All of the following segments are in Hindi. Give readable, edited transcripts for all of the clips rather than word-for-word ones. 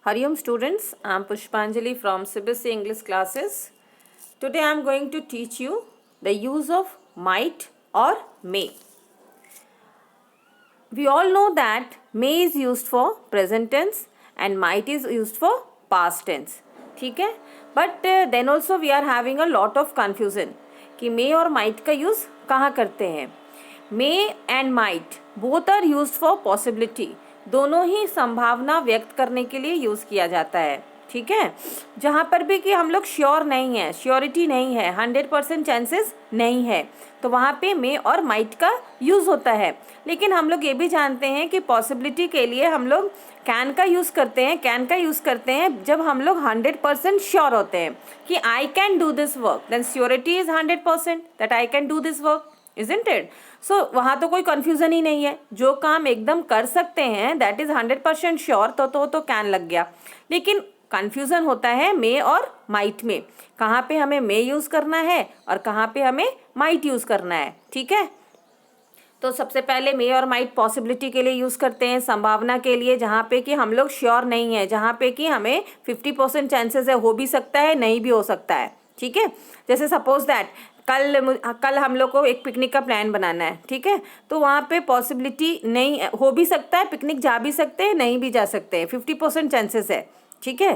Hariom students, I am Pushpanjali from CBSE English classes. Today I am going to teach you the use of might or may. We all know that may is used for present tense and might is used for past tense. ठीक है, but then also we are having a lot of confusion कि may और might का use कहाँ करते हैं. May and might both are used for possibility. दोनों ही संभावना व्यक्त करने के लिए यूज़ किया जाता है. ठीक है, जहाँ पर भी कि हम लोग श्योर नहीं है, श्योरिटी नहीं है, 100% चांसेस नहीं है, तो वहाँ पे मे और माइट का यूज़ होता है. लेकिन हम लोग ये भी जानते हैं कि पॉसिबिलिटी के लिए हम लोग कैन का यूज़ करते हैं. कैन का यूज़ करते हैं जब हम लोग 100% श्योर होते हैं कि I can do this work, then surety is 100% that I can do this work, isn't it? So वहाँ तो कोई कन्फ्यूज़न ही नहीं है. जो काम एकदम कर सकते हैं दैट इज़ 100% श्योर, तो कैन लग गया. लेकिन कन्फ्यूज़न होता है मे और माइट में. कहाँ पे हमें मे यूज़ करना है और कहाँ पे हमें माइट यूज़ करना है. ठीक है, तो सबसे पहले मे और माइट पॉसिबिलिटी के लिए यूज़ करते हैं, संभावना के लिए, जहाँ पे कि हम लोग श्योर नहीं है, जहाँ पे कि हमें 50% चांसेस है, हो भी सकता है नहीं भी हो सकता है. ठीक है, जैसे सपोज दैट कल हम लोग को एक पिकनिक का प्लान बनाना है. ठीक है, तो वहाँ पे पॉसिबिलिटी नहीं, हो भी सकता है, पिकनिक जा भी सकते हैं, नहीं भी जा सकते हैं, 50% चांसेस है. ठीक है,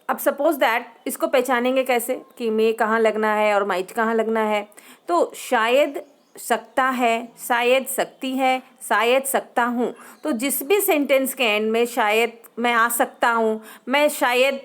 अब सपोज दैट इसको पहचानेंगे कैसे कि मे कहाँ लगना है और माइट कहाँ लगना है. तो शायद सकता है, शायद सकती है, शायद सकता हूँ. तो जिस भी सेंटेंस के एंड में शायद मैं आ सकता हूँ, मैं शायद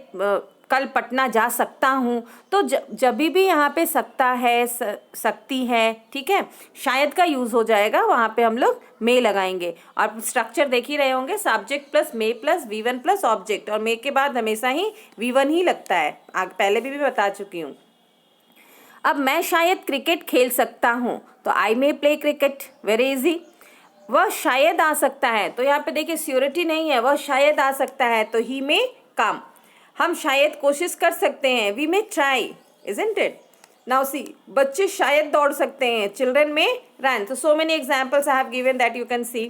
कल पटना जा सकता हूँ, तो जब भी यहाँ पे सकता है, सकती है, ठीक है, शायद का यूज़ हो जाएगा, वहाँ पे हम लोग मे लगाएंगे. और स्ट्रक्चर देख ही रहे होंगे, subject plus may plus V1 plus object, और मे के बाद हमेशा ही V1 ही लगता है. पहले भी बता चुकी हूँ. अब मैं शायद क्रिकेट खेल सकता हूँ, तो I may play cricket, very easy. वह शायद आ सकता है, तो यहाँ पे देखिए श्योरिटी नहीं है, वह शायद आ सकता है, तो ही मे कम. हम शायद कोशिश कर सकते हैं, we may try, isn't it. Now see, बच्चे शायद दौड़ सकते हैं, चिल्ड्रन में रन. तो many examples I have given that you can see.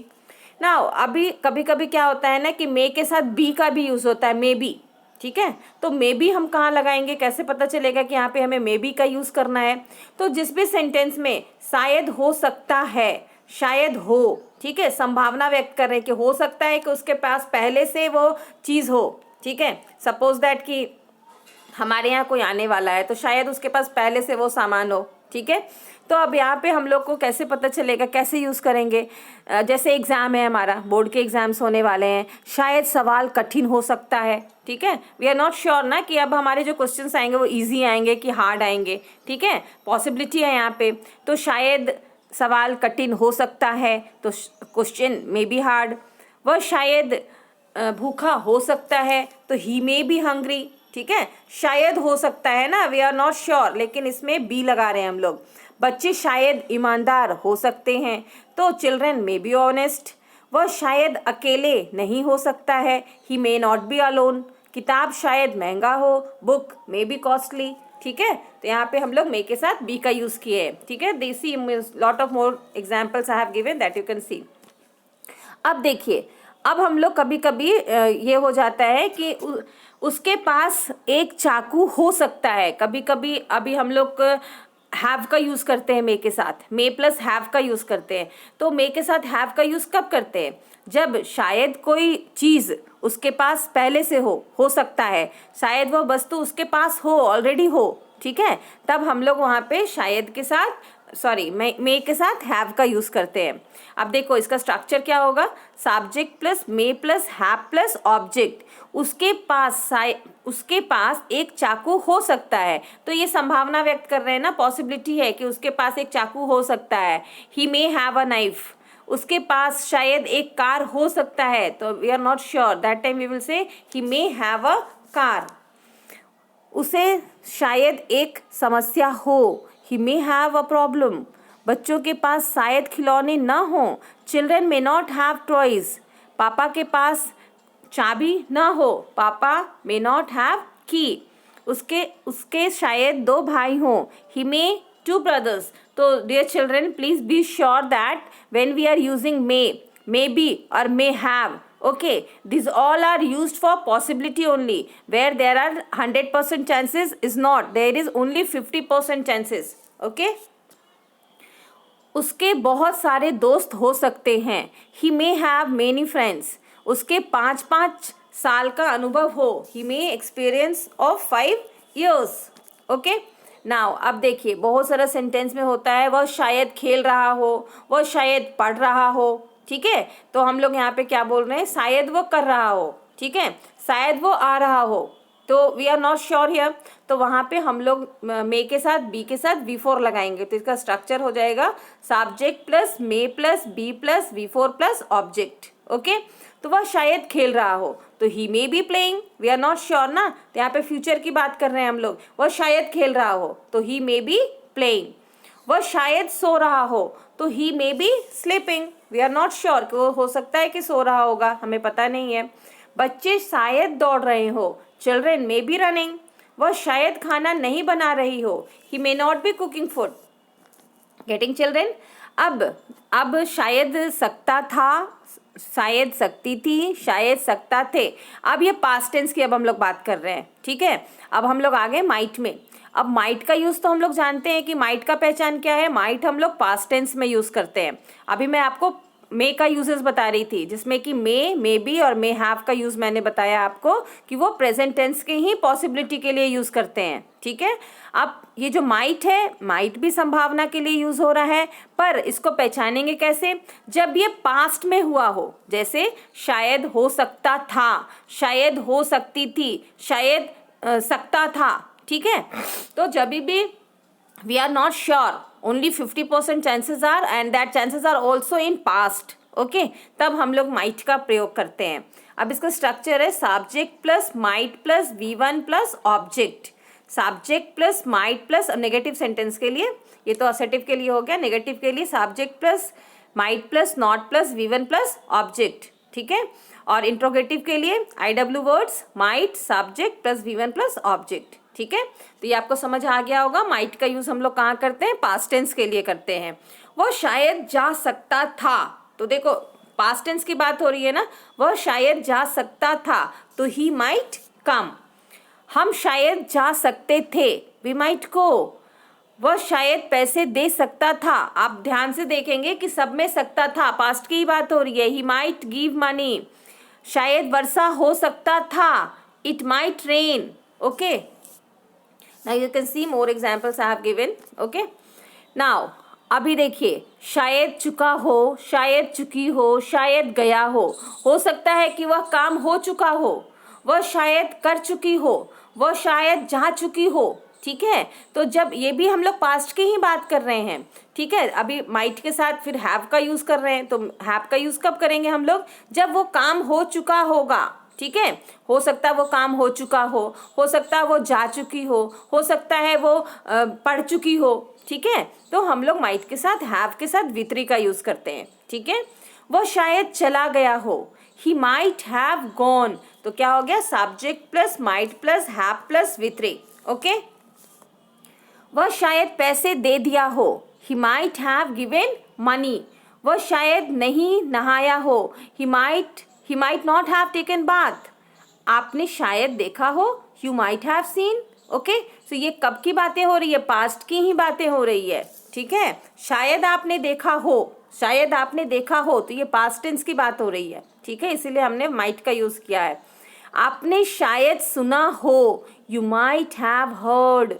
Now अभी कभी कभी क्या होता है ना कि मे के साथ बी का भी यूज़ होता है, मे बी. ठीक है, तो मे बी हम कहाँ लगाएंगे, कैसे पता चलेगा कि यहाँ पे हमें मे बी का यूज़ करना है. तो जिस भी सेंटेंस में शायद हो सकता है, शायद हो, ठीक है, संभावना व्यक्त कर रहे हैं कि हो सकता है कि उसके पास पहले से वो चीज़ हो. ठीक है, सपोज दैट कि हमारे यहाँ कोई आने वाला है, तो शायद उसके पास पहले से वो सामान हो. ठीक है, तो अब यहाँ पे हम लोग को कैसे पता चलेगा, कैसे यूज़ करेंगे. जैसे एग्ज़ाम है, हमारा बोर्ड के एग्ज़ाम्स होने वाले हैं, शायद सवाल कठिन हो सकता है. ठीक है, वी आर नॉट श्योर ना कि अब हमारे जो क्वेश्चंस आएंगे वो इजी आएंगे कि हार्ड आएंगे. ठीक है, पॉसिबिलिटी है यहाँ पे. तो शायद सवाल कठिन हो सकता है, तो क्वेश्चन मे बी हार्ड. वह शायद भूखा हो सकता है, तो ही मे बी हंग्री. ठीक है, शायद हो सकता है ना, वी आर नॉट श्योर, लेकिन इसमें बी लगा रहे हैं हम लोग. बच्चे शायद ईमानदार हो सकते हैं, तो चिल्ड्रन मे बी ऑनेस्ट. वह शायद अकेले नहीं हो सकता है, he may not be alone. किताब शायद महंगा हो, बुक मे बी कॉस्टली. ठीक है, तो यहाँ पे हम लोग मे के साथ बी का यूज़ किए हैं. ठीक है, देसी lot of more examples I have given that you can सी. अब देखिए, अब हम लोग कभी कभी ये हो जाता है कि उसके पास एक चाकू हो सकता है. कभी कभी अभी हम लोग हैव का यूज़ करते हैं मे के साथ, मे प्लस हैव का यूज़ करते हैं. तो मे के साथ हैव का यूज़ कब करते हैं, जब शायद कोई चीज़ उसके पास पहले से हो सकता है, शायद वह वस्तु उसके पास हो, ऑलरेडी हो. ठीक है, तब हम लोग वहाँ पे शायद के साथ मे के साथ हैव का यूज़ करते हैं. अब देखो इसका स्ट्रक्चर क्या होगा, subject plus may plus have plus object. उसके पास एक चाकू हो सकता है, तो ये संभावना व्यक्त कर रहे हैं ना, पॉसिबिलिटी है कि उसके पास एक चाकू हो सकता है. He may have a knife. उसके पास शायद एक कार हो सकता है, तो we are not sure, that time we will say he may have a car. उसे शायद एक समस्या हो, he may have a problem. बच्चों के पास शायद खिलौने ना हो, children may not have toys. पापा के पास चाबी ना हो, पापा मे नॉट हैव की. उसके शायद 2 भाई हों, ही मे 2 brothers. तो dear children, please be sure that when we are using may be और may have, Okay, these all are used for possibility only. Where there are 100% chances is not, there is only 50% chances. Okay, उसके बहुत सारे दोस्त हो सकते हैं. He may have many friends. उसके 5 साल का अनुभव हो. He may experience of 5 years. Okay, now अब देखिए बहुत सारा सेंटेंस में होता है वह शायद खेल रहा हो, वह शायद पढ़ रहा हो. ठीक है, तो हम लोग यहाँ पे क्या बोल रहे हैं, शायद वो कर रहा हो. ठीक है, शायद वो आ रहा हो, तो we are not sure here. तो वहाँ पे हम लोग मे के साथ बी के साथ V4 लगाएंगे. तो इसका स्ट्रक्चर हो जाएगा subject plus may plus be plus V4 plus object. Okay, तो वह शायद खेल रहा हो, तो he may be playing. We are not sure ना, तो यहाँ पे फ्यूचर की बात कर रहे हैं हम लोग. वह शायद खेल रहा हो, तो ही मे बी प्लेइंग. वह शायद सो रहा हो, तो he may be sleeping. We are not sure कि वो हो सकता है कि सो रहा होगा, हमें पता नहीं है. बच्चे शायद दौड़ रहे हो, चिल्ड्रेन मे बी रनिंग. वह शायद खाना नहीं बना रही हो, he may not be cooking food. Getting children. अब शायद सकता था, शायद सकती थी, शायद सकता थे. अब ये पास्ट टेंस की अब हम लोग बात कर रहे हैं. ठीक है, अब हम लोग आ गए माइट में. अब माइट का यूज़ तो हम लोग जानते हैं कि माइट का पहचान क्या है. माइट हम लोग पास्ट टेंस में यूज़ करते हैं. अभी मैं आपको मे का यूजेस बता रही थी, जिसमें कि मे बी और मे हैव का यूज़ मैंने बताया आपको कि वो प्रेजेंट टेंस के ही पॉसिबिलिटी के लिए यूज़ करते हैं. ठीक है, अब ये जो माइट है, माइट भी संभावना के लिए यूज़ हो रहा है, पर इसको पहचानेंगे कैसे, जब ये पास्ट में हुआ हो. जैसे शायद हो सकता था, शायद हो सकती थी, शायद सकता था. ठीक है, तो जब भी we are not sure, only 50% chances are, and that chances are also in past. Okay, तब हम लोग माइट का प्रयोग करते हैं. अब इसका स्ट्रक्चर है subject plus might plus V1 plus object. Subject plus might plus negative sentence के लिए, ये तो असर्टिव के लिए हो गया. नेगेटिव के लिए subject plus might plus not plus V1 plus object. ठीक है, और इंट्रोगेटिव के लिए IW words might subject plus V1 plus object. ठीक है, तो ये आपको समझ आ गया होगा. माइट का यूज़ हम लोग कहाँ करते हैं, पास्ट टेंस के लिए करते हैं. वो शायद जा सकता था, तो देखो पास्ट टेंस की बात हो रही है ना, वह शायद जा सकता था, तो ही माइट कम. हम शायद जा सकते थे, वी माइट गो. वह शायद पैसे दे सकता था. आप ध्यान से देखेंगे कि सब में सकता था, पास्ट की ही बात हो रही है. He might give money. शायद वर्षा हो सकता था, it might rain. Okay, now you can see more examples I have given. okay, now अभी देखिए शायद चुका हो, शायद चुकी हो, शायद गया हो सकता है कि वह काम हो चुका हो, वह शायद कर चुकी हो, वह शायद जा चुकी हो. ठीक है, तो जब ये भी हम लोग पास्ट की ही बात कर रहे हैं. ठीक है, अभी माइट के साथ फिर हैव का यूज़ कर रहे हैं, तो हैव का यूज़ कब करेंगे हम लोग, जब वो काम हो चुका होगा. ठीक है, हो सकता है वो काम हो चुका हो सकता है वो जा चुकी हो सकता है वो पढ़ चुकी हो. ठीक है, तो हम लोग माइट के साथ हैव के साथ V3 का यूज़ करते हैं. ठीक है, वो शायद चला गया हो, ही माइट हैव गॉन. तो क्या हो गया, subject plus might plus have plus V3. Okay, वह शायद पैसे दे दिया हो, he might have given money. वह शायद नहीं नहाया हो, he might not have taken bath. आपने शायद देखा हो, you might have seen. Okay, so ये कब की बातें हो रही है, पास्ट की ही बातें हो रही है. ठीक है, शायद आपने देखा हो, शायद आपने देखा हो, तो ये पास्ट टेंस की बात हो रही है. ठीक है, इसीलिए हमने माइट का यूज़ किया है. आपने शायद सुना हो, यू माइट हैव हर्ड.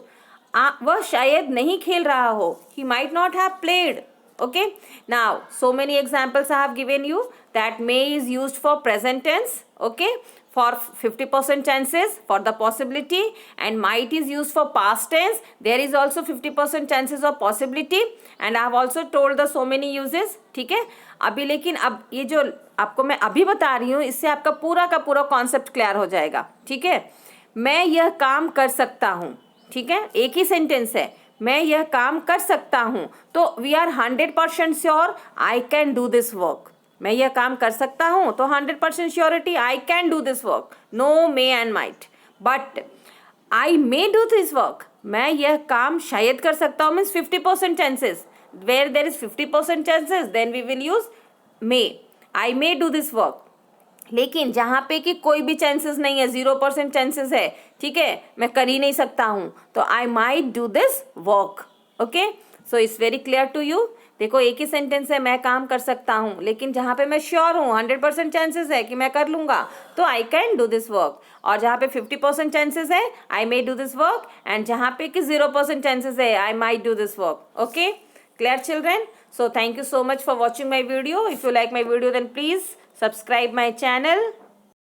वह शायद नहीं खेल रहा हो, he might not have played. Okay, now so many examples I have given you that may is used for present tense. Okay, for 50% chances for the possibility, and might is used for past tense. There is also 50% chances of possibility, and I have also told the so many uses. ठीक है, अभी लेकिन अब ये जो आपको मैं अभी बता रही हूँ, इससे आपका पूरा का पूरा कॉन्सेप्ट क्लियर हो जाएगा. ठीक है, मैं यह काम कर सकता हूँ. ठीक है, एक ही सेंटेंस है, मैं यह काम कर सकता हूँ, तो we are 100% sure I can do this work. मैं यह काम कर सकता हूँ, तो 100% surety I can do this work. No may and might. But I may do this work. मैं यह काम शायद कर सकता हूँ, means 50% chances. Where there is 50% chances, then we will use may. I may do this work. लेकिन जहाँ पे कि कोई भी चांसेस नहीं है, 0% चांसेस है, ठीक है, मैं कर ही नहीं सकता हूँ, तो I might do this work. Okay, so it's very clear to you. देखो एक ही सेंटेंस है, मैं काम कर सकता हूँ, लेकिन जहाँ पे मैं श्योर हूँ 100% चांसेस है कि मैं कर लूँगा, तो I can do this work. और जहाँ पे 50% चांसेस है, I may do this work. And जहाँ पे कि 0% चांसेस है, I might do this work. Okay, clear children? So thank you so much for watching my video. If you like my video, then please subscribe my channel.